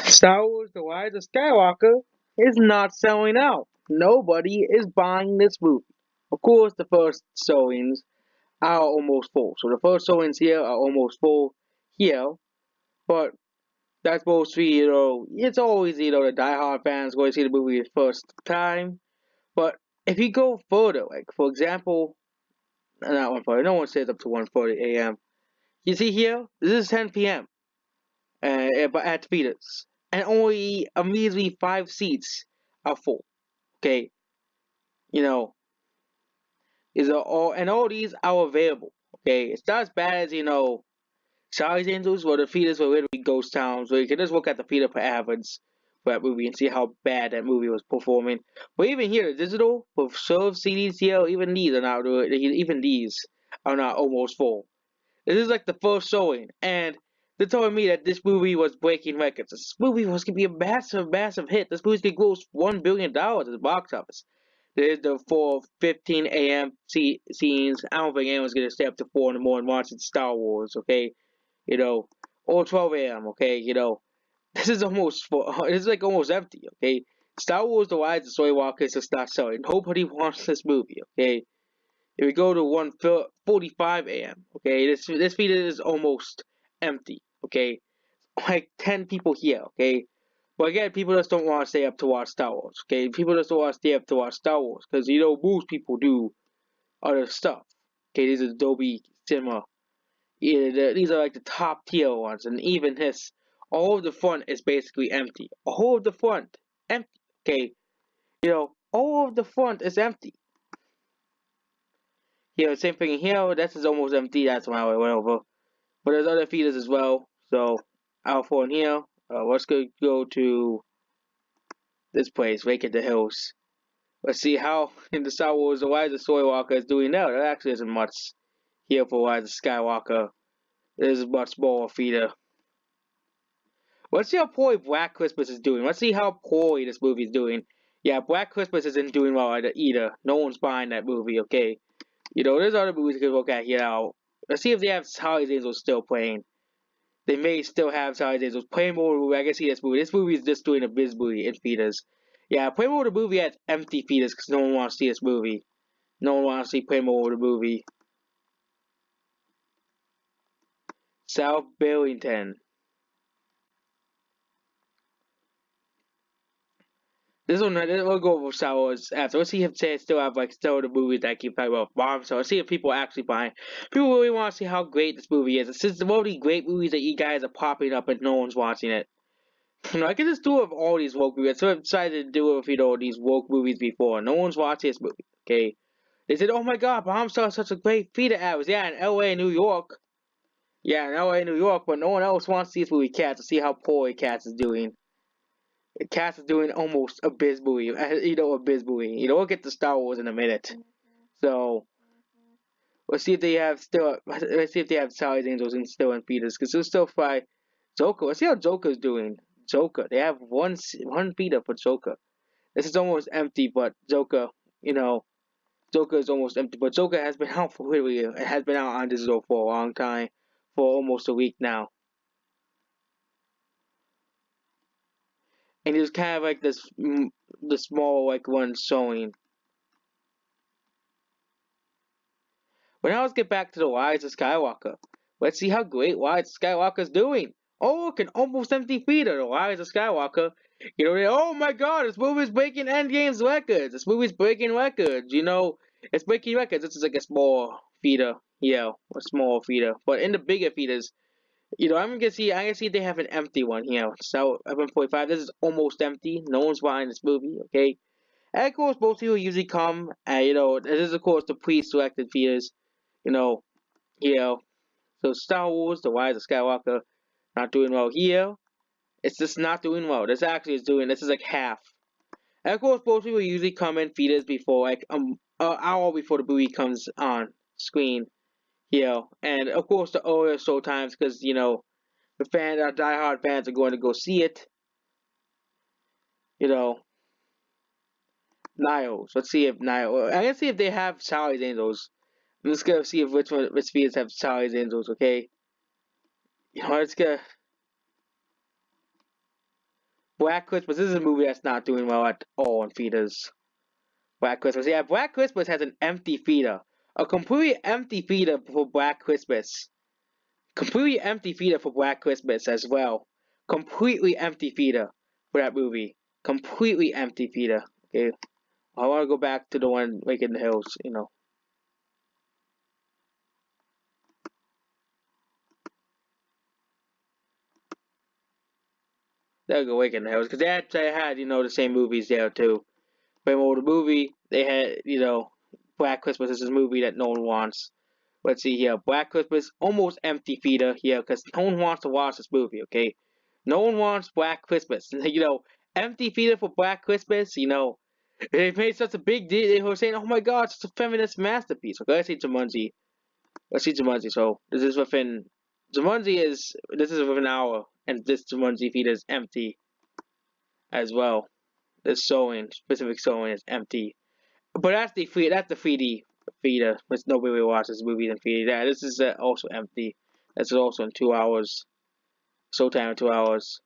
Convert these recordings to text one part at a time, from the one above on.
Star Wars The Rise of Skywalker is not selling out. Nobody is buying this movie. Of course, the first showings are almost full. So the first showings here are almost full here. But that's mostly, it's always, the diehard fans going to see the movie the first time. But if you go further, like, for example, not 1:30, no one says up to 1:30 a.m. You see here, this is 10 p.m. But at theaters. And only a measly 5 seats are full. Okay, you know, is all these are available. Okay, it's not as bad as Charlie's Angels or the theaters were literally ghost towns where you can just look at the theater per average for that movie and see how bad that movie was performing. But even here, the digital with served CDs here, even these are not almost full. This is like the first showing, and they're telling me that this movie was breaking records. This movie was gonna be a massive, massive hit. This movie's gonna gross $1 billion at the box office. There's the 4:15 a.m. scenes. I don't think anyone's gonna stay up to 4 in the morning watching Star Wars. Okay, you know, or 12 a.m. Okay, this is this is like almost empty. Okay, Star Wars: The Rise of Skywalker is just not selling. Nobody wants this movie. Okay, if we go to 1:45 a.m., okay, this theater is almost empty. Okay, like 10 people here. Okay, but again, people just don't want to stay up to watch Star Wars. Okay, people just don't want to stay up to watch Star Wars because most people do other stuff. Okay, these are Dolby Cinema. These are like the top tier ones, and even this, all of the front is basically empty. All of the front empty. Okay, all of the front is empty. Same thing here. This is almost empty. That's why I went over. But there's other feeders as well. So out for in here. Let's go to this place, Wake at the Hills. Let's see how in the Star Wars the Rise of Skywalker is doing now. There actually isn't much here for Rise of Skywalker. There's a much more feeder. Let's see how poorly Black Christmas is doing. Let's see how poorly this movie is doing. Yeah, Black Christmas isn't doing well either. No one's buying that movie, okay? There's other movies you can look at here now. Let's see if they have Charlie's Angels still playing. They may still have Charlie's Angels. Play more movie. I can see this movie. This movie is just doing a biz movie in theaters. Yeah, play more the movie at empty theaters because no one wants to see this movie. No one wants to see play more the movie. South Burlington. We'll go over Star Wars after. Let's see if they still have still the movies that I keep talking about bomb. So let's see if people are actually buying. People really want to see how great this movie is. It's just one of the great movies that you guys are popping up and no one's watching it. I can just do it with all these woke movies. So I decided to do it with these woke movies before. No one's watching this movie. Okay, they said, "Oh my God, Bombshell is such a great feeder ads." Yeah, in L.A. and New York. Yeah, in L.A. and New York, but no one else wants to see this movie. Cats to see how poorly Cats is doing. Cats is doing almost abysmally. Abysmally. We'll get to Star Wars in a minute. So let's see if they have still. Let's see if they have Charlie's Angels and still in theaters because they'll still fight Joker. Let's see how Joker's doing. Joker. They have one theater for Joker. This is almost empty, but Joker. Joker is almost empty, but Joker has been out for literally. It has been out on digital for a long time, for almost a week now, and it's kind of like the small one showing. But now let's get back to the Rise of Skywalker. Let's see how great Rise of Skywalker is doing. Oh, look, an almost empty theater. The Rise of Skywalker. Oh my God, this movie's breaking Endgame's records. This movie's breaking records. It's breaking records. This is like a small theater. Yeah, a small theater. But in the bigger theaters, I can see they have an empty one here. So 7.5. This is almost empty. No one's buying this movie. Okay. And of course, most people usually come. And this is of course the pre-selected theaters. You know, yeah. So Star Wars, The Rise of Skywalker, not doing well here. It's just not doing well. This is like half. And of course, most people usually come in theaters before an hour before the movie comes on screen. And of course the earlier show times because our diehard fans are going to go see it. You know, Niles. Let's see if Niles. I can see if they have Charlie's Angels. I'm just gonna see if which theaters have Charlie's Angels. Okay. Let's go. Black Christmas. This is a movie that's not doing well at all in theaters. Black Christmas. Yeah, Black Christmas has an empty theater. A completely empty theater for Black Christmas. Completely empty theater for Black Christmas as well. Completely empty theater for that movie. Completely empty theater. Okay. I want to go back to the one like in the hills, you know. They'll go Wake in the Hills because they had, you know, the same movies there too. But more the movie they had, you know, Black Christmas is a movie that no one wants. Let's see here, Black Christmas almost empty theater here because no one wants to watch this movie. Okay, no one wants Black Christmas. You know, empty theater for Black Christmas. You know, they made such a big deal. They were saying, "Oh my God, it's a feminist masterpiece." Okay, let's see Jumanji. Let's see Jumanji. So this is within Jumanji is this is within an hour, and this Jumanji theater is empty as well. The sewing, specific sewing is empty. But that's the 3D theater, which nobody really watches movies in 3D. Yeah, this is also empty. This is also in 2 hours. Showtime in 2 hours.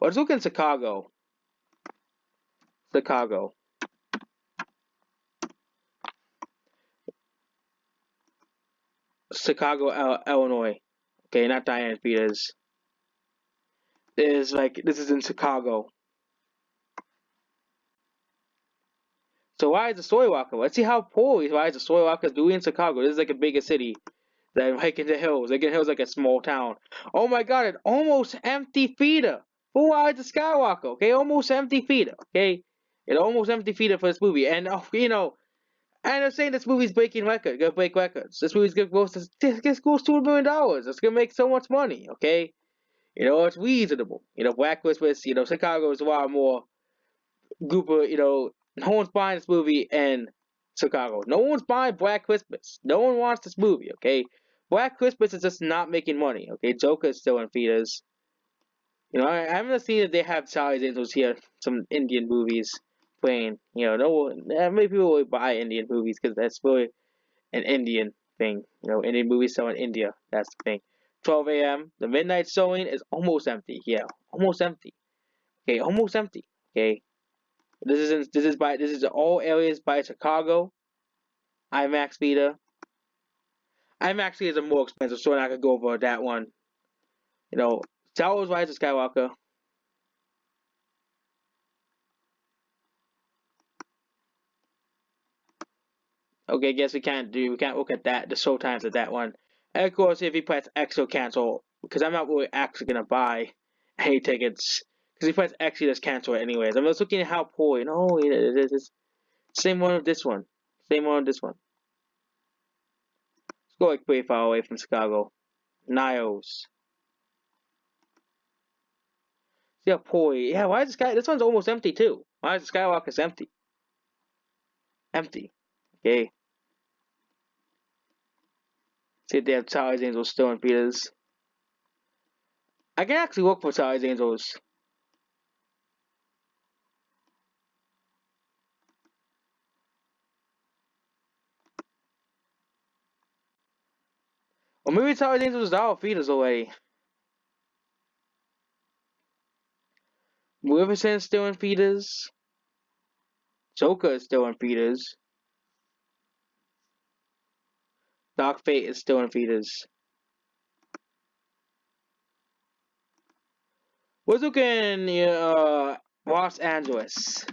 Let's look in Chicago. Chicago. Chicago, Illinois. Okay, not Diane Peters. This is in Chicago. So why is the Skywalker? Let's see how poorly why is the Skywalker doing in Chicago. This is like a bigger city than like in the hills. Like in the hills like a small town. Oh my god, an almost empty theater. For why is the Skywalker? Okay, almost empty theater. Okay. An almost empty theater for this movie. And you know, and I'm saying this movie's breaking records, gonna break records. This movie's gonna go to this goes $2 million. It's gonna make so much money, okay? You know, it's reasonable. You know, Black Christmas, you know, Chicago is a lot more group of, you know, no one's buying this movie in Chicago. No one's buying Black Christmas. No one wants this movie, okay? Black Christmas is just not making money, okay? Joker is still in theaters. You know, I haven't seen that they have Charlie's Angels here, some Indian movies playing. You know, no one, many people will buy Indian movies because that's really an Indian thing. You know, Indian movies sell in India. That's the thing. 12 a.m. The midnight showing is almost empty. Yeah, almost empty. Okay, almost empty. Okay, this is all areas by Chicago. IMAX theater. IMAX theaters are more expensive, so we're not gonna go over that one. You know, Star Wars: Rise of Skywalker. Okay, guess we can't look at that the show times of that one. And of course, if you press X or cancel, because I'm not really actually gonna buy any tickets. Because if you press X, you just cancel it anyways. I'm just looking at how poor. You know, it's same one with this one. Same one with this one. Let's go like pretty far away from Chicago. Niles. See how poor. Yeah, why is this guy? This one's almost empty too. Why is the Skywalker's empty? Empty. Okay. See if they have Charlie's Angels still in theaters. I can actually look for Charlie's Angels. Or maybe Charlie's Angels is out of theaters already. Maleficent's still in theaters. Joker is still in theaters. Dark Fate is still in theaters. We're looking in Los Angeles.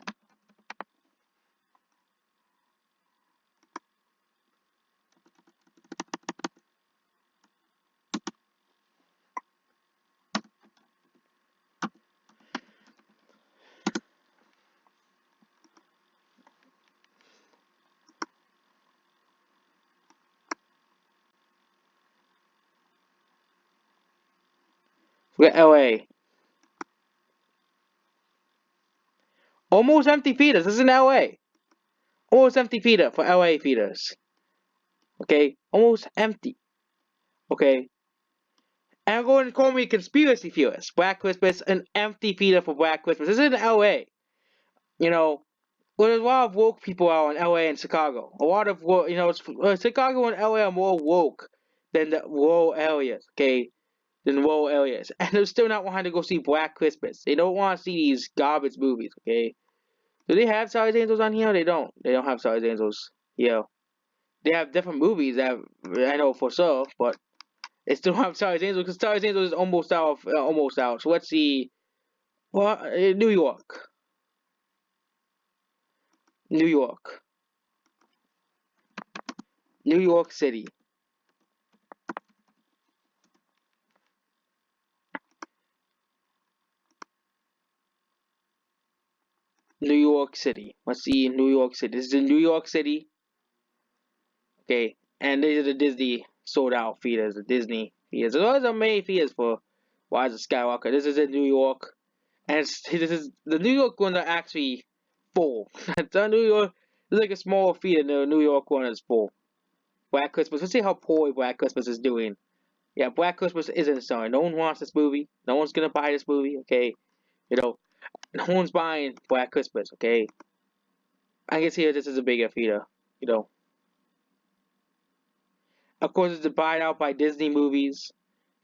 We're LA. Almost empty theaters. This is in LA. Almost empty theater for LA theaters. Okay? Almost empty. Okay? And I'm going to call me conspiracy theorist. Black Christmas, an empty theater for Black Christmas. This is in LA. You know, well, there's a lot of woke people out in LA and Chicago. A lot of you know, Chicago and LA are more woke than the rural areas. Okay, in rural areas, and they're still not wanting to go see Black Christmas. They don't want to see these garbage movies. Okay, do they have Charlie's Angels on here? They don't. They don't have Charlie's Angels here. They have different movies that I know for sure, but they still have Charlie's Angels because Charlie's Angels is almost out. Almost out. So let's see. Well, New York, New York, New York City, New York City. Let's see New York City. This is in New York City. Okay, and these are the Disney sold out theaters, the Disney theaters. Those are main theaters for Rise of Skywalker. This is in New York, and this is the New York ones are actually full. The New York, it's like a small theater. The New York one is full. Black Christmas. Let's see how poorly Black Christmas is doing. Yeah, Black Christmas isn't selling. No one wants this movie. No one's gonna buy this movie. Okay, you know, no one's buying Black Christmas. Okay, I guess here this is a bigger theater. You know. Of course, it's divided out by Disney movies.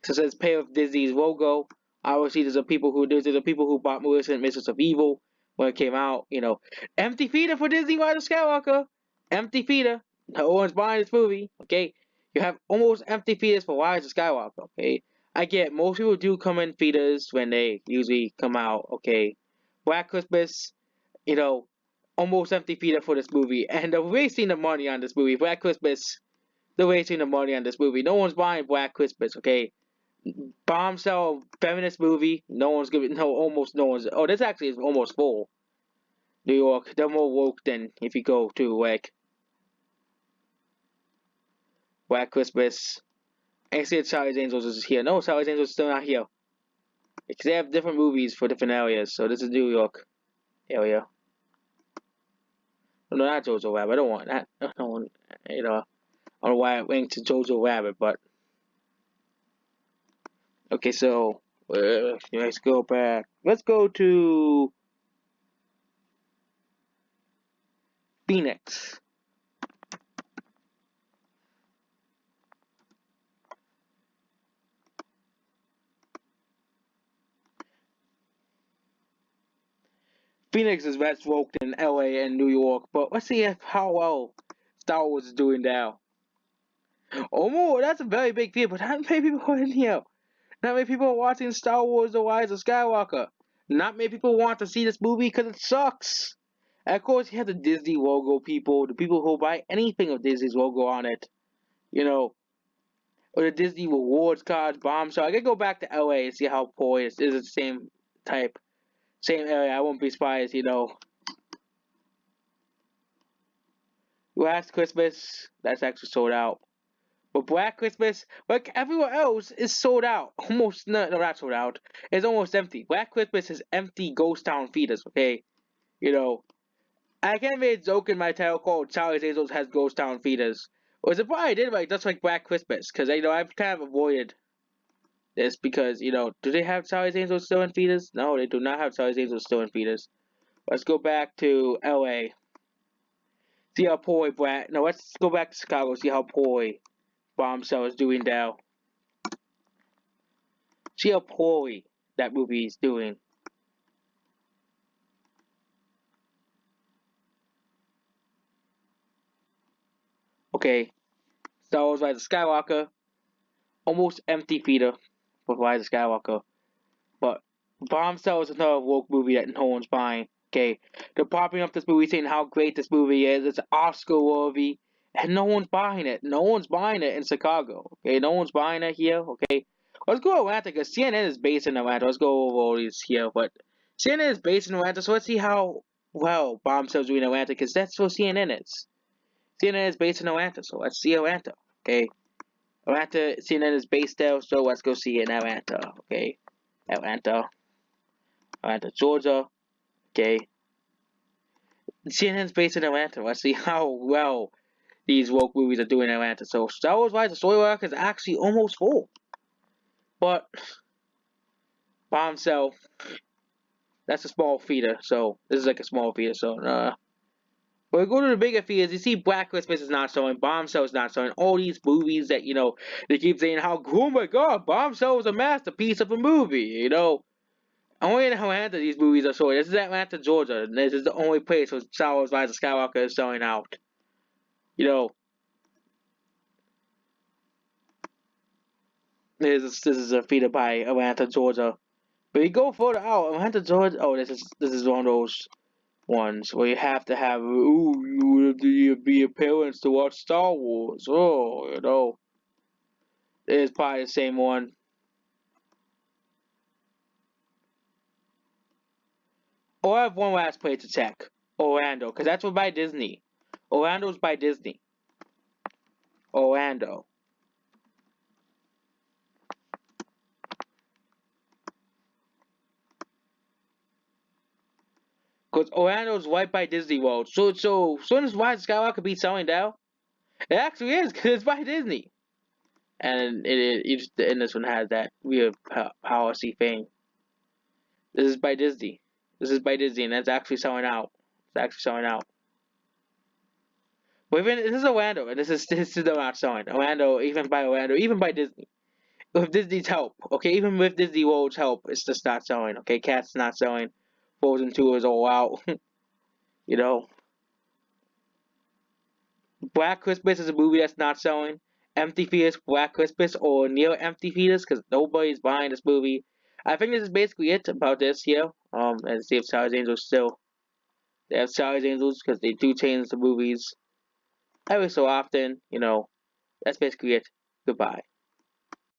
So it says pay with Disney's logo. Obviously, there's the people who bought Melissa and Mistress of Evil when it came out. You know, empty theater for Disney Rise of Skywalker. Empty theater. No one's buying this movie. Okay, you have almost empty theaters for Rise of Skywalker. Okay, I get most people do come in theaters when they usually come out. Okay, Black Christmas. You know, almost empty theater for this movie, and they're wasting the money on this movie. Black Christmas. They're wasting the money on this movie. No one's buying Black Christmas, okay? Bombshell feminist movie. No one's giving. No, almost no one's. Oh, this actually is almost full. New York. They're more woke than if you go to like Black Christmas. I see Charlie's Angels is here. No, Charlie's Angels is still not here. Because they have different movies for different areas. So this is New York area. No, not Jojo Rabbit. I don't want that. I don't want. You know. I don't know why I went to Jojo Rabbit, but okay. So let's go back. Let's go to Phoenix. Phoenix is less woke than LA and New York, but let's see how well Star Wars is doing now. Oh, that's a very big deal, but not many people are in here. Not many people are watching Star Wars The Rise of Skywalker. Not many people want to see this movie because it sucks. And of course, you have the Disney logo people, the people who buy anything with Disney's logo on it. You know, or the Disney rewards cards, bombshell. I could go back to LA and see how poor it is. It's the same type, same area. I won't be surprised, you know. Last Christmas, that's actually sold out. But Black Christmas, like everywhere else, is sold out. Almost, no, not sold out. It's almost empty. Black Christmas is empty ghost town theaters, okay? You know, I can't make a joke in my title called Charlie's Angels has ghost town theaters. Or it probably did, like, just like Black Christmas. Because, you know, I've kind of avoided this because, you know, do they have Charlie's Angels still in theaters? No, they do not have Charlie's Angels still in theaters. Let's go back to LA. See how poor Black. No, let's go back to Chicago. See how poor Bombshell is doing now. See how poorly that movie is doing. Okay, Star Wars Rise of Skywalker, almost empty theater for Rise of Skywalker. But Bombshell is another woke movie that no one's buying. Okay, they're popping up this movie saying how great this movie is. It's Oscar worthy, and no one's buying it. No one's buying it in Chicago. Okay, no one's buying it here. Okay, let's go to Atlanta because CNN is based in Atlanta. Let's go over all these here, but CNN is based in Atlanta, so let's see how well Bombshell's doing in Atlanta because that's what CNN is. CNN is based in Atlanta, so let's see Atlanta. Okay, Atlanta, CNN is based there, so let's go see it in Atlanta. Okay, Atlanta, Georgia. Okay, CNN's based in Atlanta. Let's see how well these woke movies are doing in Atlanta. So Star Wars Rise of Skywalker is actually almost full, but Bombshell, that's a small theater. So this is like a small theater. So When we go to the bigger theaters, you see Black Christmas is not showing, Bombshell is not showing, all these movies that, they keep saying how, oh my god, Bombshell is a masterpiece of a movie. Only in Atlanta these movies are showing. This is Atlanta, Georgia, and this is the only place where Star Wars Rise of Skywalker is showing out. You know, this is a theater by Atlanta, Georgia. But you go further out, Atlanta, Georgia, oh, this is one of those ones where you have to have, you have to be a parents to watch Star Wars. It's probably the same one. Or I have one last place to check. Orlando, because that's what by Disney. Orlando's by Disney. Orlando. Because Orlando's right by Disney World. So soon as Rise of Skywalker be selling down, it actually is, because it's by Disney. And and this one has that weird policy thing. This is by Disney. This is by Disney, and that's actually selling out. It's actually selling out. But even this is Orlando, and this is still not selling. Orlando, even by Disney. With Disney's help, okay, even with Disney World's help, it's just not selling. Okay, Cat's not selling. Frozen 2 is all out. you know, Black Christmas is a movie that's not selling. Empty Theaters, Black Christmas, or near empty theaters, because nobody's buying this movie. I think this is basically it about this here. And see if Charlie's Angels still. They have Charlie's Angels because they do change the movies every so often. That's basically it. Goodbye.